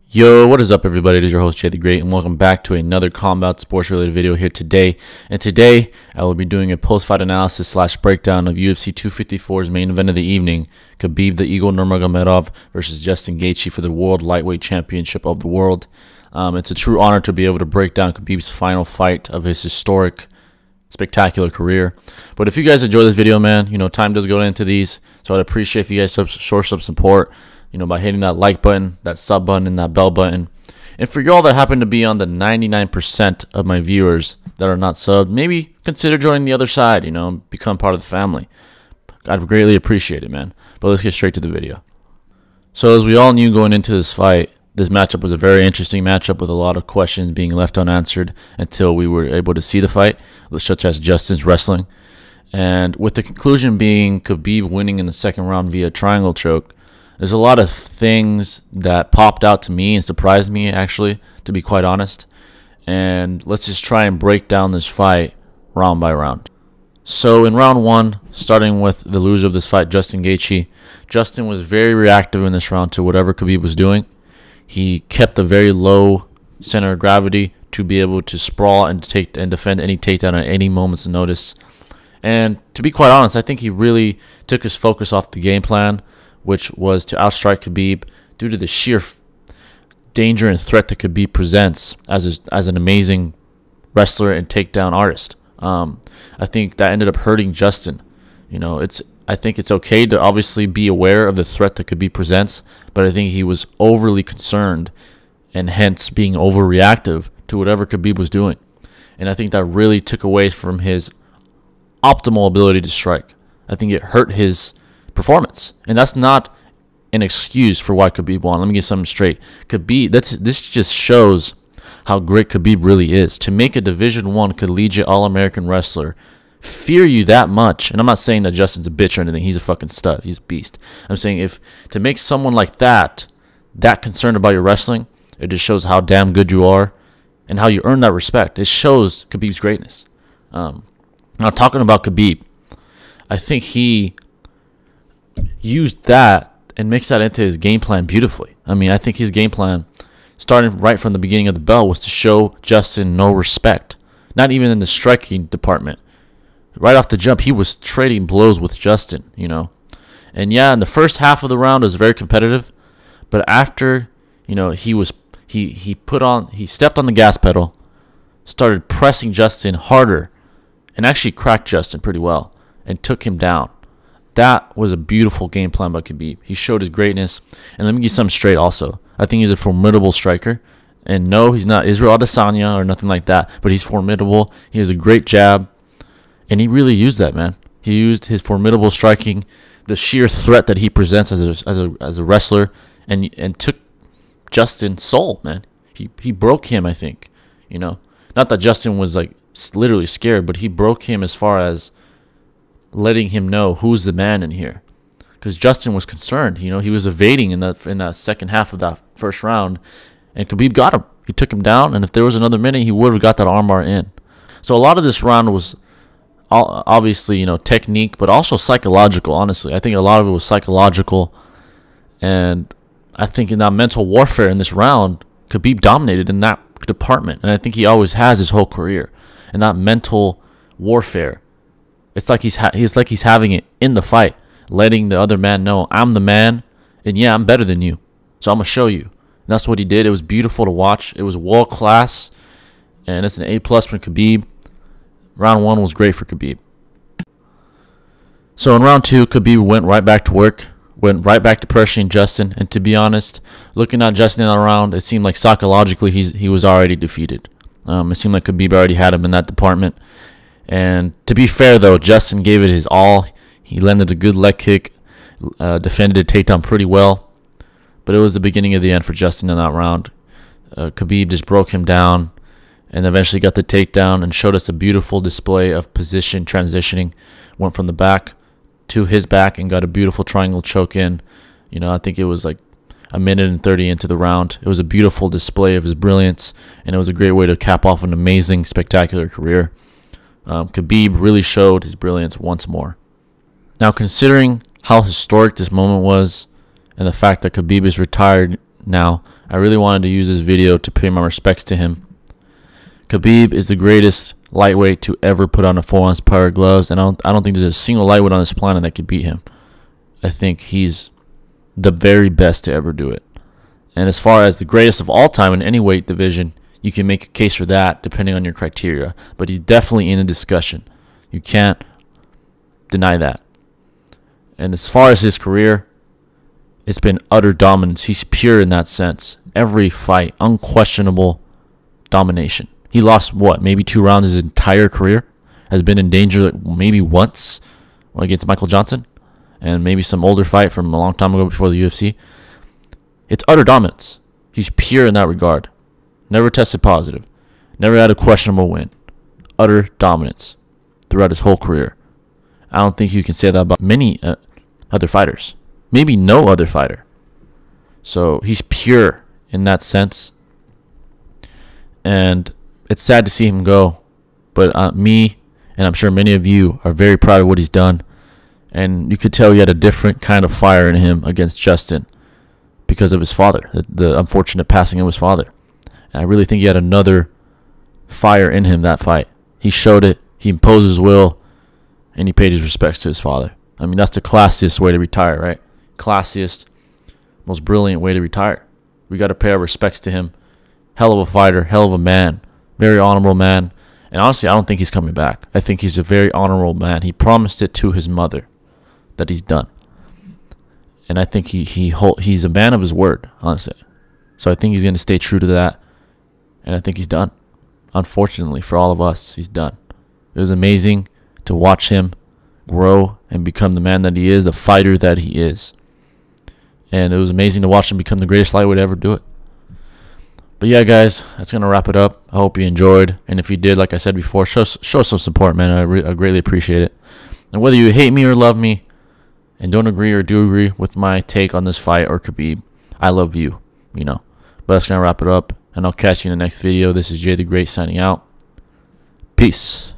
Yo, what is up everybody? It is your host Jay the Great and welcome back to another combat sports related video here today. And today I will be doing a post-fight analysis / breakdown of UFC 254's main event of the evening, Khabib the Eagle Nurmagomedov versus Justin Gaethje for the World Lightweight Championship of the world. It's a true honor to be able to break down Khabib's final fight of his historic, spectacular career. But if you guys enjoy this video, man, you know, time does go into these, so I'd appreciate if you guys show some support, you know, by hitting that like button, that sub button, and that bell button. And for y'all that happen to be on the 99% of my viewers that are not subbed, maybe consider joining the other side, you know, become part of the family. I'd greatly appreciate it, man. But let's get straight to the video. So as we all knew going into this fight, this matchup was a very interesting matchup with a lot of questions being left unanswered until we were able to see the fight, such as Justin's wrestling. And with the conclusion being Khabib winning in the second round via triangle choke, there's a lot of things that popped out to me and surprised me, actually, to be quite honest. And let's just try and break down this fight round by round. So in round one, starting with the loser of this fight, Justin Gaethje, Justin was very reactive in this round to whatever Khabib was doing. He kept a very low center of gravity to be able to sprawl and defend any takedown at any moment's notice. And to be quite honest, I think he really took his focus off the game plan, which was to outstrike Khabib due to the sheer danger and threat that Khabib presents as an amazing wrestler and takedown artist. I think that ended up hurting Justin. You know, I think it's okay to obviously be aware of the threat that Khabib presents, but I think he was overly concerned and hence being overreactive to whatever Khabib was doing. And I think that really took away from his optimal ability to strike. I think it hurt his performance, and that's not an excuse for why Khabib won. Let me get something straight. Khabib, this just shows how great Khabib really is. To make a Division I collegiate All-American wrestler fear you that much, and I'm not saying that Justin's a bitch or anything. He's a fucking stud. He's a beast. I'm saying to make someone like that concerned about your wrestling, it just shows how damn good you are and how you earn that respect. It shows Khabib's greatness. Now talking about Khabib, I think he used that and mixed that into his game plan beautifully. I mean, I think his game plan, starting right from the beginning of the bell, was to show Justin no respect. Not even in the striking department. Right off the jump, he was trading blows with Justin, you know. And yeah, in the first half of the round, it was very competitive. But after, you know, he stepped on the gas pedal, started pressing Justin harder, and actually cracked Justin pretty well and took him down. That was a beautiful game plan by Khabib. He showed his greatness. And let me get something straight also. I think he's a formidable striker. And no, he's not Israel Adesanya or nothing like that. But he's formidable. He has a great jab. And he really used that, man. He used his formidable striking, the sheer threat that he presents as a wrestler, and took Justin's soul, man. He broke him, I think. You know, not that Justin was like literally scared, but he broke him as far as letting him know who's the man in here, because Justin was concerned. You know, he was evading in that second half of that first round, and Khabib got him. He took him down, and if there was another minute, he would have got that armbar in. So a lot of this round was obviously, you know, technique, but also psychological. Honestly, I think a lot of it was psychological, and I think in that mental warfare in this round, Khabib dominated in that department, and I think he always has his whole career. And that mental warfare, it's like he's having it in the fight, letting the other man know, I'm the man, and yeah, I'm better than you, so I'm gonna show you. And that's what he did. It was beautiful to watch. It was world class, and it's an A+ from Khabib. Round one was great for Khabib. So in round two, Khabib went right back to work, went right back to pressuring Justin. And to be honest, looking at Justin in that round, it seemed like psychologically he was already defeated. It seemed like Khabib already had him in that department. And to be fair, though, Justin gave it his all. He landed a good leg kick, defended a takedown pretty well. But it was the beginning of the end for Justin in that round. Khabib just broke him down and eventually got the takedown and showed us a beautiful display of position transitioning. Went from the back to his back and got a beautiful triangle choke in. You know, I think it was like a minute and 30 into the round. It was a beautiful display of his brilliance, and it was a great way to cap off an amazing, spectacular career. Khabib really showed his brilliance once more. Now, considering how historic this moment was and the fact that Khabib is retired now, I really wanted to use this video to pay my respects to him. Khabib is the greatest lightweight to ever put on a 4-ounce pair of gloves, and I don't think there's a single lightweight on this planet that could beat him. I think he's the very best to ever do it. And as far as the greatest of all time in any weight division, you can make a case for that depending on your criteria. But he's definitely in the discussion. You can't deny that. And as far as his career, it's been utter dominance. He's pure in that sense. Every fight, unquestionable domination. He lost, what, maybe 2 rounds his entire career? Has been in danger maybe once against Michael Johnson. And maybe some older fight from a long time ago before the UFC. It's utter dominance. He's pure in that regard. Never tested positive. Never had a questionable win. Utter dominance throughout his whole career. I don't think you can say that about many other fighters. Maybe no other fighter. So he's pure in that sense. And it's sad to see him go. But me, and I'm sure many of you, are very proud of what he's done. And you could tell he had a different kind of fire in him against Justin because of his father, the unfortunate passing of his father. And I really think he had another fire in him that fight. He showed it, he imposed his will, and he paid his respects to his father. I mean, that's the classiest way to retire, right? Classiest, most brilliant way to retire. We got to pay our respects to him. Hell of a fighter, hell of a man, very honorable man. And honestly, I don't think he's coming back. I think he's a very honorable man. He promised it to his mother that he's done. And I think he's a man of his word, honestly. So I think he's going to stay true to that. And I think he's done. Unfortunately for all of us, he's done. It was amazing to watch him grow and become the man that he is, the fighter that he is. And it was amazing to watch him become the greatest lightweight to ever do it. But yeah, guys, that's going to wrap it up. I hope you enjoyed. And if you did, like I said before, show some support, man. I greatly appreciate it. And whether you hate me or love me, and don't agree or do agree with my take on this fight or Khabib, I love you, you know. But that's going to wrap it up. And I'll catch you in the next video. This is Jay the Great signing out. Peace.